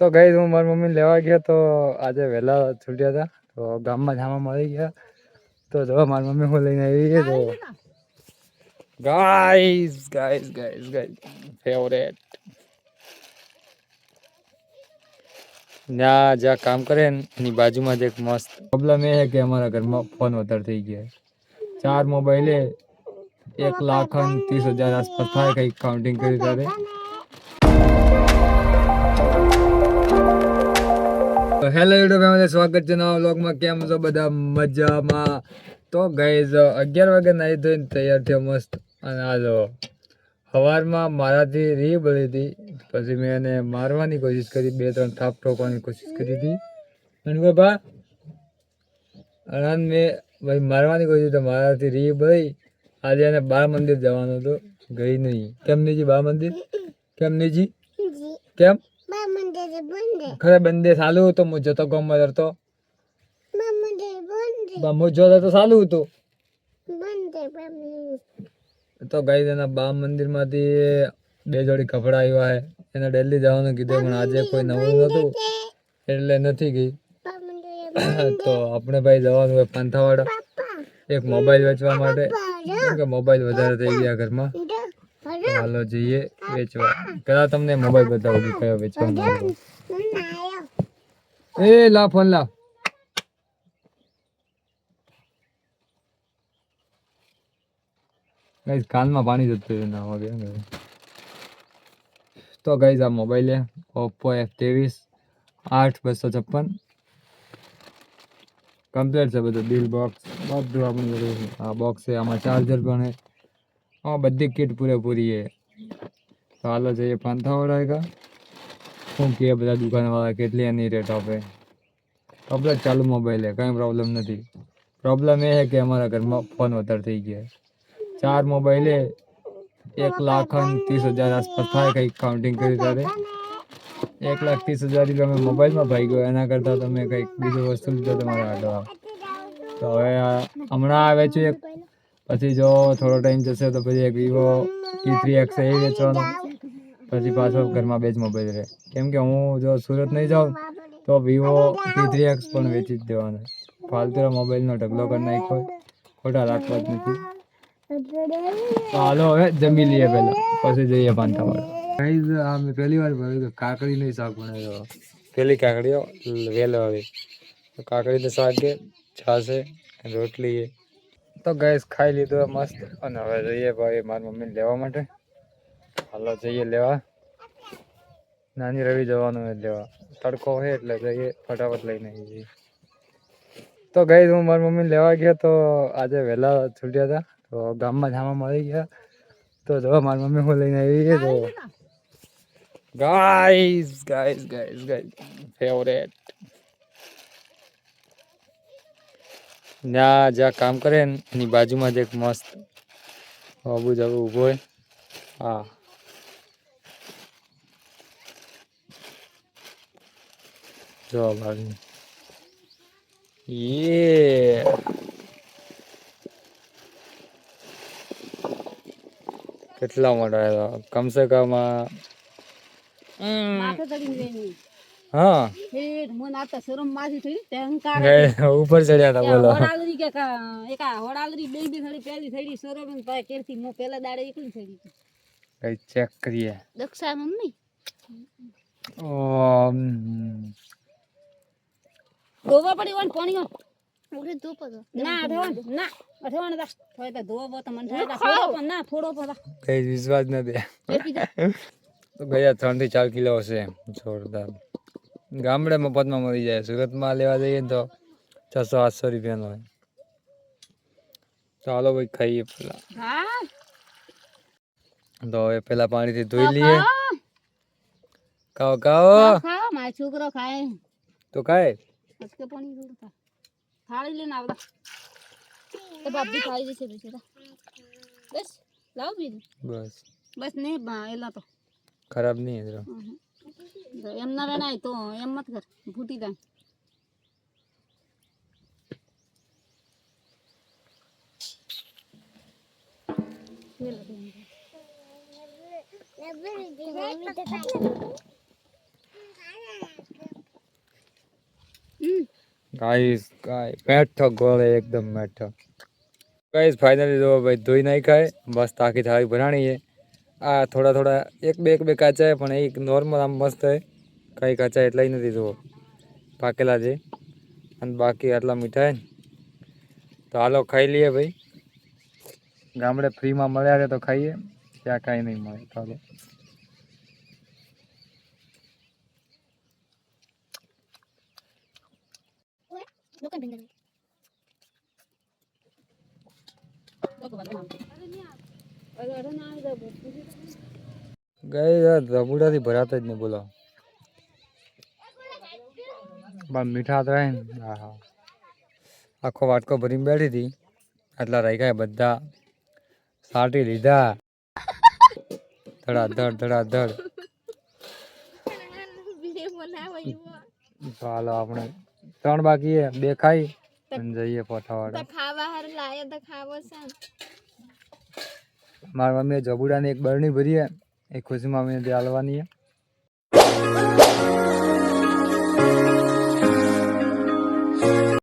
તો ગઈ હું મારી મમ્મી લેવા ગયો તો આજે વહેલા છૂટ્યા હતા તો ગામમાં જામા મળી ગયા તો જો મારી મમ્મી હું લઈને આવી છે તો guys guys guys guys favourite ના જ્યાં કામ કરે ને એની બાજુમાં જ એક મસ્ત પ્રોબ્લેમ એ છે કે અમારા ઘરમાં ફોન વધારે થઈ ગયા 4 મોબાઈલે 1,30,000 આસપાસ થાય કંઈક કાઉન્ટિંગ કરી ત્યારે તો હેલો યુટ્યુબ ફેમિલી સ્વાગત છે નવા વ્લોગમાં કેમ છો બધા મજામાં તો ગાઈઝ 11 વાગે નાહી ધોઈને તૈયાર થયો મસ્ત અને આ જો સવારમાં મારાથી રી બળી હતી પછી મેં એને મારવાની કોશિશ કરી 2-3 થાપ ઠોકવાની કોશિશ કરી હતી અને બાબા અને મેં ભાઈ મારવાની કોશિશ તો મારાથી રી બળી આજે એને બાળ મંદિર જવાનું હતું ગઈ નહીં કેમ નહીં જી બાળ મંદિર કેમ નહીં જી કેમ ખરે બંદે ચાલુ હતો હું જતો ગામમાં જતો હું જોતો તો ચાલુ હતું તો ગઈ એના બા મંદિર માંથી 2 જોડી કપડા આવ્યા હે એને ડેલી જવાનું કીધું પણ આજે કોઈ નવું નતું એટલે નથી ગઈ તો આપણે ભાઈ જવાનું હોય પાંથાવાડા એક મોબાઈલ વેચવા માટે કેમ કે મોબાઈલ વધારે થઈ ગયા ઘરમાં હાલો જઈએ વેચવા પેલા તમને મોબાઈલ બતાવું કયો વેચવાનો એ લા ફોન લા ગાઈસ કાનમાં પાણી જતું ના વાગે તો ગાઈસ આ મોબાઈલ છે Oppo F23 8256 કમ્પ્લીટ છે બધું બિલ બોક્સ બધું આપણું બધું આ બોક્સ છે આમાં ચાર્જર પણ છે હા બધી કિટ પૂરેપૂરી છે તો હાલો જઈએ પાંથાવાડા શું કે બધા દુકાનવાળા કેટલી એની રેટ આપે કમ્પ્લીટ ચાલુ મોબાઈલ છે કંઈ પ્રોબ્લેમ નથી પ્રોબ્લેમ એ છે કે અમારા ઘરમાં ફોન વધારે થઈ ગયા 4 મોબાઈલે 1,30,000 આસપાસ થાય કંઈક કાઉન્ટિંગ કરી ત્યારે 1,30,000 તમે મોબાઈલમાં ભાઈ ગયો એના કરતાં તમે કંઈક બીજું વસ્તુ લીધો તમારા હાથમાં તો હવે હમણાં આવે છે એક પછી જો થોડો ટાઈમ જશે તો પછી એક વિવો T3X એ વેચવાનો પછી પાછો ઘરમાં 2 જ મોબાઈલ રહે કેમ કે હું જો સુરત નહીં જાઉં તો વિવો T3X પણ વેચી જ દેવાનો ફાલતુ મોબાઈલનો ઢગલો કરી નાખ્યો ખોટા રાખવા જ નથી તો હાલો હવે જમી લઈએ પહેલા પછી જઈએ પાંથાવાડા ગાઈઝ આ મેં પહેલી વાર ભર્યું કાકડી નહીં શાક બનાવ્યો પેલી કાકડીઓ વેલો આવી કાકડીનું શાક છે છાશે રોટલી તો ગાઈઝ ખાઈ લીધું મસ્ત અને હવે જઈએ ભાઈ મારી મમ્મીને લેવા માટે હાલો જઈએ લેવા નાની રવિ જવાનું હોય લેવા તડકો હોય એટલે જઈએ ફટાફટ લઈને આવી જઈએ તો ગાઈઝ હું મારી મમ્મીને લેવા ગયો તો આજે વહેલા છૂટ્યા હતા તો ગામમાં જામા મળી ગયા તો જો મારી મમ્મી હું લઈને આવી છે તો guys guys guys guys favourite ના જ્યાં કામ કરે ને એની બાજુમાં જ એક મસ્ત બાબુ જબુ ઊભો હોય હા જો ભાઈ યે કેટલા મોટા કમસે કમ हाँ ऊपर चढ़ा था बोलो चेक करिए ધોવા પડી વન પાણી ઓરે ધોપ ના ના અઠવાણ દા થોય તો ધોવો તો મન થાય થોડો પણ ના થોડો પણ કઈ વિશ્વાસ ન દે તો ગયા 3 થી 4 કિલો હશે જોરદાર ગામડે મફતમાં મળી જાય સુરતમાં લેવા જઈએ તો 600-800 રૂપિયાનો હોય ચાલો ભાઈ ખાઈએ પેલા હા તો હવે પેલા પાણીથી ધોઈ લઈએ ખાઓ ખાઓ ખાઓ મારો છોકરો ખાય તો ખાય અસકે પાણી દૂર થા થાળી લેને આવડા તો બાપી ખાઈ જશે બેટા બસ લાવ બીજું બસ બસ ને એલા તો ખરાબ નહીં હે એમ ના વેણાય તો એમ મત કર ફૂટી જાય ગાઈસ મેઠો ગોળે એકદમ મેઠો ગાઈસ ફાઇનલી જો ભાઈ ધોઈ નહીં ખાય બસ તાકી થાળી ભરાણી છે આ થોડા થોડા એક બે કાચા હે પણ એક નોર્મલ આમ મસ્ત હે કઈ કાચા એટલા નથી જુઓ પાકેલા છે અને બાકી આટલા મીઠા હે તો હાલો ખાઈ લઈએ ભાઈ ગામડે ફ્રીમાં મળ્યા છે તો ખાઈએ ત્યાં કાંઈ નહીં મળે ચાલો ગઈ રબુડાથી ભરાતા જ નહીં બોલો પણ મીઠા તો હે ને હા હા આખો વાટકો ભરીને બેઠી હતી આટલા રાખ્યા બધા સાટી લીધા ધડાધડ ચાલો આપણે 3 બાકી હે 2 ખાઈ અને જઈએ પોઠાવાડા ખાવા હાર લાયા તો ખાવો છે મારી મમ્મીએ જબુડાની એક બરણી ભરી હે એ ખુશીમાં મમ્મીને હાલવાની હે